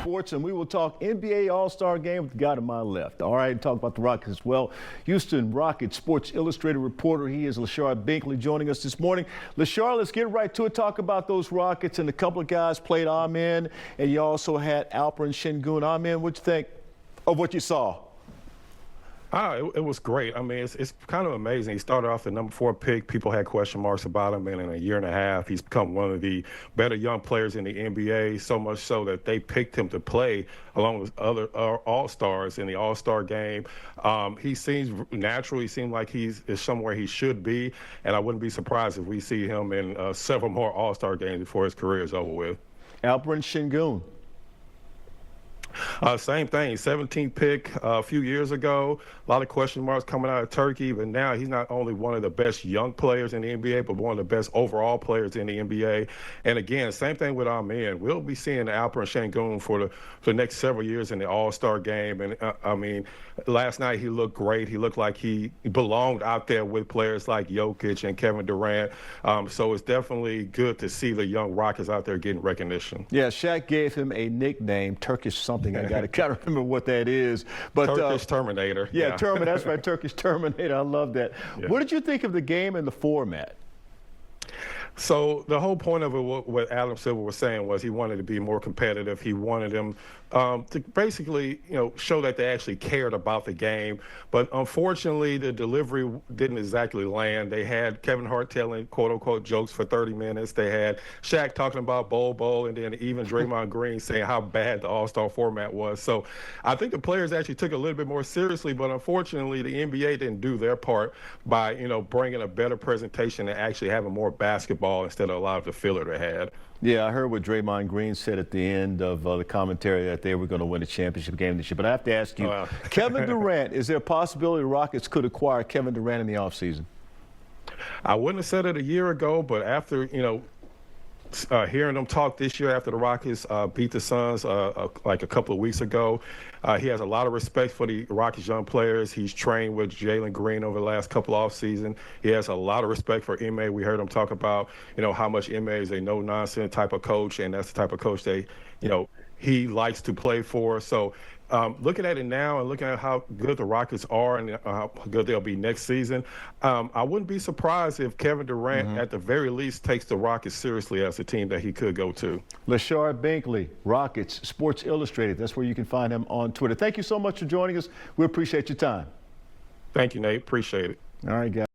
Sports, and we will talk NBA All-Star Game with the guy to my left. All right, and talk about the Rockets as well. Houston Rockets Sports Illustrated reporter. He is Lashard Binkley joining us this morning. Lashard, let's get right to it. Talk about those Rockets, and a couple of guys played Amen, and you also had Alperen Sengun. Amen, what'd you think of what you saw? It was great. I mean, it's kind of amazing. He started off the number 4 pick. People had question marks about him, and in a year and a half, he's become one of the better young players in the NBA, so much so that they picked him to play along with other All-Stars in the All-Star game. He seems natural. He seems like is somewhere he should be, and I wouldn't be surprised if we see him in several more All-Star games before his career is over with. Alperen Sengun. Same thing, 17th pick a few years ago. A lot of question marks coming out of Turkey, but now he's not only one of the best young players in the NBA, but one of the best overall players in the NBA. And again, same thing with our men. We'll be seeing Alperen Sengun for the next several years in the All-Star game. And I mean, last night he looked great. He looked like he belonged out there with players like Jokic and Kevin Durant. So it's definitely good to see the young Rockets out there getting recognition. Yeah, Shaq gave him a nickname, Turkish something. I got to remember what that is. But Turkish Terminator. Yeah, Terminator. That's right, Turkish Terminator. I love that. Yeah. What did you think of the game and the format? So the whole point of it, what Adam Silver was saying, was he wanted to be more competitive. He wanted them to basically, show that they actually cared about the game. But unfortunately, the delivery didn't exactly land. They had Kevin Hart telling quote-unquote jokes for 30 minutes. They had Shaq talking about Bol, and then even Draymond Green saying how bad the All-Star format was. So I think the players actually took it a little bit more seriously, but unfortunately, the NBA didn't do their part by, bringing a better presentation and actually having more basketball instead of a lot of the filler they had. Yeah, I heard what Draymond Green said at the end of the commentary that they were going to win a championship game this year. But I have to ask you, Kevin Durant, is there a possibility the Rockets could acquire Kevin Durant in the offseason? I wouldn't have said it a year ago, but after, hearing them talk this year after the Rockets beat the Suns like a couple of weeks ago, he has a lot of respect for the Rockets young players. He's trained with Jalen Green over the last couple off season. He has a lot of respect for Ime. We heard him talk about, how much Ime is a no-nonsense type of coach, and that's the type of coach they, he likes to play for. So looking at it now and looking at how good the Rockets are and how good they'll be next season, I wouldn't be surprised if Kevin Durant, at the very least, takes the Rockets seriously as a team that he could go to. Lashard Binkley, Rockets Sports Illustrated. That's where you can find him on Twitter. Thank you so much for joining us. We appreciate your time. Thank you, Nate. Appreciate it. All right, guys.